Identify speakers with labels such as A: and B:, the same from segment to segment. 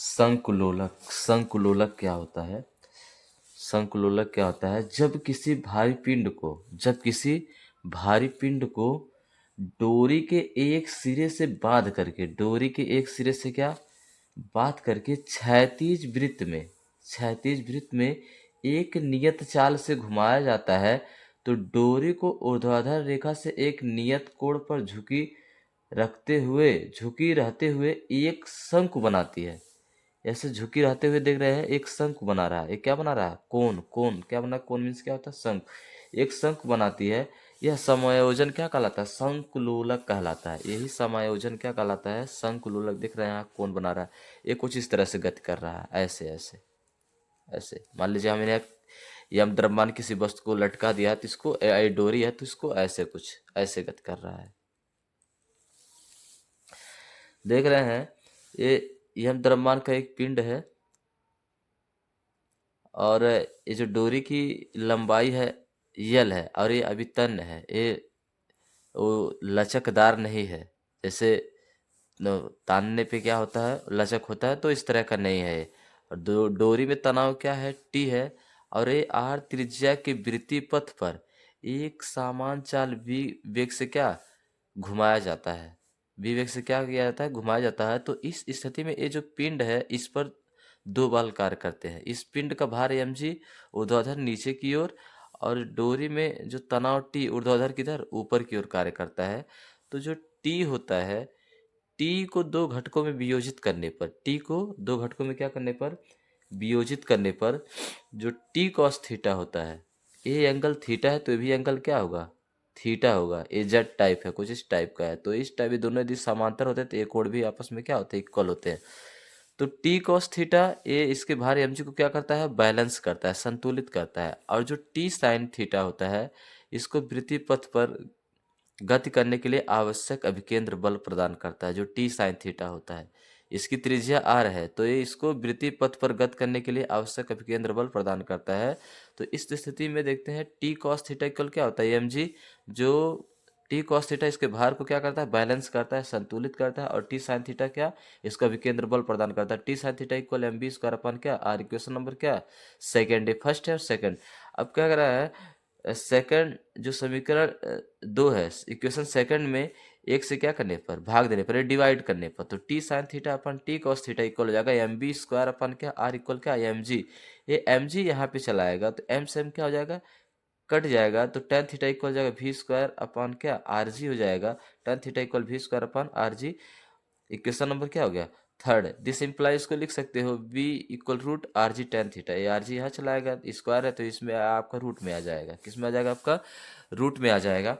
A: संकुलोलक संकुलोलक क्या होता है? संकुलोलक क्या होता है? जब किसी भारी पिंड को डोरी के एक सिरे से क्या बात करके क्षैतिज वृत्त में एक नियत चाल से घुमाया जाता है, तो डोरी को ऊर्ध्वाधर रेखा से एक नियत कोण पर झुकी रहते हुए एक शंकु बनाती है। ऐसे झुकी रहते हुए देख रहे हैं, एक शंकु बना रहा है। ये क्या बना रहा है? कोण क्या बना? कोण मीन्स क्या होता है? शंख। एक शंख बनाती है। यह समायोजन क्या कहलाता है? शंकुलोलक कहलाता है। यही समायोजन क्या कहलाता है? शंकुलोलक। दिख रहे हैं आप, कौन बना रहा है? ये कुछ इस तरह से गति कर रहा है, ऐसे ऐसे ऐसे। मान लीजिए हमने एक यम द्रव्यमान किसी वस्तु को लटका दिया, तो इसको डोरी है, तो इसको ऐसे कुछ ऐसे गति कर रहा है। देख रहे हैं, ये यम द्रव्यमान का एक पिंड है, और ये जो डोरी की लंबाई है यल है, और ये अभी तन्य है। ये वो लचकदार नहीं है। जैसे तानने पे क्या होता है? लचक होता है, तो इस तरह का नहीं है ये। और डोरी में तनाव क्या है? टी है। और ये आर त्रिज्या के वृत्तीय पथ पर एक समान चाल वी वेग से क्या घुमाया जाता है। वी वेग से क्या किया जाता है? घुमाया जाता है। तो इस स्थिति में ये जो पिंड है, इस पर दो बल कार्य करते हैं। इस पिंड का भार mg ऊर्ध्वाधर नीचे की ओर, और डोरी में जो तनाव टी ऊर्ध्वाधर किधर? ऊपर की ओर कार्य करता है। तो जो टी होता है, टी को दो घटकों में वियोजित करने पर, टी को दो घटकों में क्या करने पर? वियोजित करने पर जो टी कॉस थीटा होता है, ये एंगल थीटा है, तो ये भी एंगल क्या होगा? थीटा होगा। ये जेड टाइप है, कुछ इस टाइप का है। तो इस टाइप ये दोनों यदि समांतर होते हैं, तो एक कोण भी आपस में क्या होते हैं? इक्वल होते हैं। तो टी कॉस थीटा ये इसके भार mg को क्या करता है? बैलेंस करता है, संतुलित करता है। और जो टी साइन थीटा होता है, इसको वृत्तीय पथ पर गति करने के लिए आवश्यक अभिकेंद्र बल प्रदान करता है। जो टी साइन थीटा होता है, इसकी त्रिज्या आर है, तो ये इसको वृत्तीय पथ पर गति करने के लिए आवश्यक अभिकेंद्र बल प्रदान करता है। तो इस स्थिति में देखते हैं टी कॉस थीटा इक्वल क्या होता है? mg। जो टी कॉस थीटा इसके भार को क्या करता है? बैलेंस करता है, संतुलित करता है। और टी साइन थीटा क्या? इसका विकेंद्र बल प्रदान करता है। T sine theta equal M V square upon क्या? आर। इक्वेशन नंबर क्या? सेकेंड है। फर्स्ट है और सेकेंड। अब क्या कर रहा है? सेकंड जो समीकरण दो है, इक्वेशन सेकंड में एक से क्या करने पर? भाग देने पर, डिवाइड करने पर, तो T sine theta upon T cos theta equal हो जाएगा एम बी स्क्वायर अपन क्या? आर इक्वल क्या? M G. ये एम जी यहाँ पे चला आएगा, तो एम से एम क्या हो जाएगा? कट जाएगा। तो टेन थीटा इक्वल हो जाएगा वी स्क्वायर अपन क्या? आर जी हो जाएगा। Tan theta equal V square upon R G. Equation number क्या हो गया? थर्ड। दिस इम्प्लाइज को लिख सकते हो v equal root R G tan theta. ये आर जी यहाँ चलाएगा, स्क्वायर है, तो इसमें आपका रूट में आ जाएगा। किस में आ जाएगा? आपका रूट में आ जाएगा।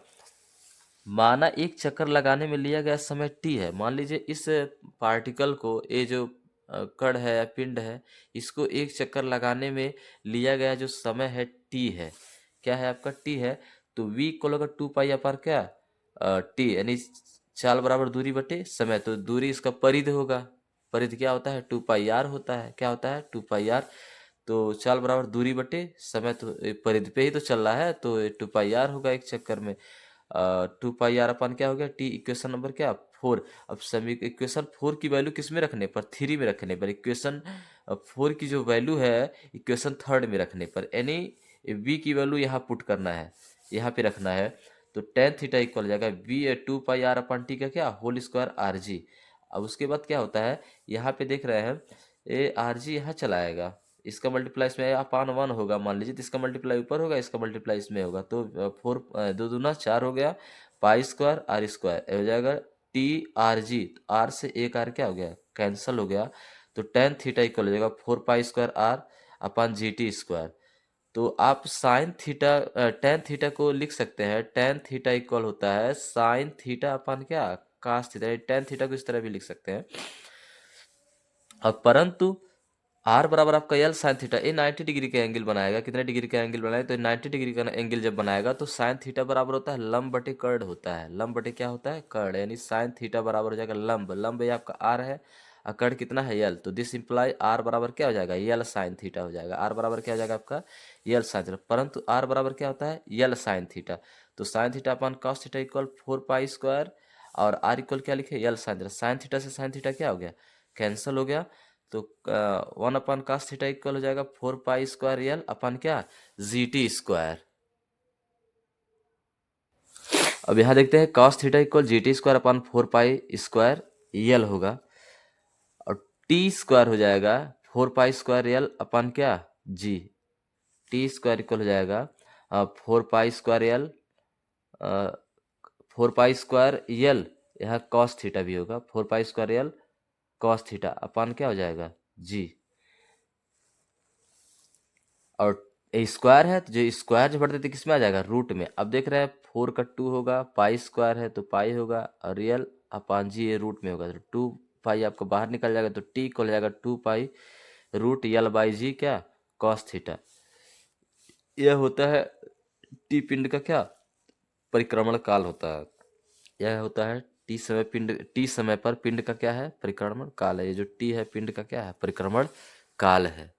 A: माना एक चक्कर लगाने में लिया गया समय t है। मान लीजिए इस पार्टिकल को, ये जो कण है या पिंड है, इसको एक चक्कर लगाने में लिया गया जो समय है t है। क्या है आपका? t है। तो v इक्वल होगा टू पाई अपार क्या? t, यानी चाल बराबर दूरी बटे समय। तो दूरी इसका परिध होगा। परिध क्या होता है? टू पाई आर होता है। क्या होता है? Two pi R. तो चाल बराबर दूरी बटे समय, तो परिध पे ही तो चल रहा है, तो टू पाई आर होगा एक चक्कर में। टू पाई आर अपन क्या हो गया? टी। इक्वेशन नंबर क्या? फोर। अब समी इक्वेशन फोर की वैल्यू किस में रखने पर? थ्री में रखने पर। इक्वेशन फोर की जो वैल्यू है इक्वेशन थर्ड में रखने पर, यानी वी की वैल्यू यहाँ पुट करना है, यहाँ पे रखना है। तो टेन थीटा इक्वल हो जाएगा V two pi R upon T का क्या? Whole square R G. अब उसके बाद क्या होता है? यहाँ पे देख रहे हैं, ये आर जी यहाँ चलाएगा, इसका मल्टीप्लाई इसमें अपान वन होगा मान लीजिए, तो इसका मल्टीप्लाई ऊपर होगा, इसका मल्टीप्लाई इसमें होगा। तो फोर दो दूना चार हो गया, पाई स्क्वायर आर स्क्वायर हो जाएगा टी आर जी। आर से एक आर क्या हो गया? कैंसल हो गया। तो टेन थीटा इक्वल हो जाएगा four pi square R upon G T square. तो आप साइन थीटा टेन थीटा को लिख सकते हैं। टेन थीटा इक्वल होता है साइन थीटा अपन क्या? Cos theta. टेन थीटा को इस तरह भी लिख सकते हैं। अब परंतु आर बराबर आपका एल साइन थीटा, ये 90 डिग्री का एंगल बनाएगा। कितने डिग्री का एंगल बनाएगा? तो 90 डिग्री का एंगल जब बनाएगा, तो साइन थीटा बराबर होता है लंब बटे कर्ड होता है। लंब बटे क्या होता है? कर्ड। यानी साइन थीटा बराबर हो जाएगा लंब। लंब ये आपका आर है, और कर्ड कितना है? एल। तो दिस इंप्लाई आर बराबर क्या हो जाएगा? एल साइन थीटा हो जाएगा। आर बराबर क्या हो जाएगा आपका? L sine theta. परंतु आर बराबर क्या होता है? L sine theta. तो sine theta upon cos theta equal four pi square, और आर इक्वल क्या लिखे? L sine theta. Sine theta से साइन थीटा क्या हो गया? कैंसिल हो गया। तो 1/cos थीटा इक्वल हो जाएगा 4 पाई स्क्वायर यल अपन क्या GT स्क्वायर। अब यहाँ देखते हैं cos theta equal GT square upon 4 pi square L होगा, और टी स्क्वायर हो जाएगा 4 पाई स्क्वायर यल अपन क्या जी। टी स्क्वायर इक्वल हो जाएगा 4 पाई स्क्वायर यल, 4 पाई स्क्वायर यल, यहाँ कॉस थीटा भी होगा 4 पाई स्क्वायर यल कॉस थीटा अपन क्या हो जाएगा जी। और स्क्वायर है तो जो स्क्वायर जो बढ़ देते किस में आ जाएगा रूट में। अब देख रहे हैं 4 का 2 होगा, पाई स्क्वायर है तो पाई होगा, और रियल अपान जी ये रूट में होगा तो 2 पाई आपको बाहर निकल जाएगा, तो टी इक्वल हो जाएगा 2 पाई रूट यल बाई जी क्या कॉस थीटा। यह होता है टी पिंड का क्या परिक्रमण काल होता है। यह होता है टी समय पर पिंड का क्या है परिक्रमण काल है। ये जो टी है पिंड का क्या है परिक्रमण काल है।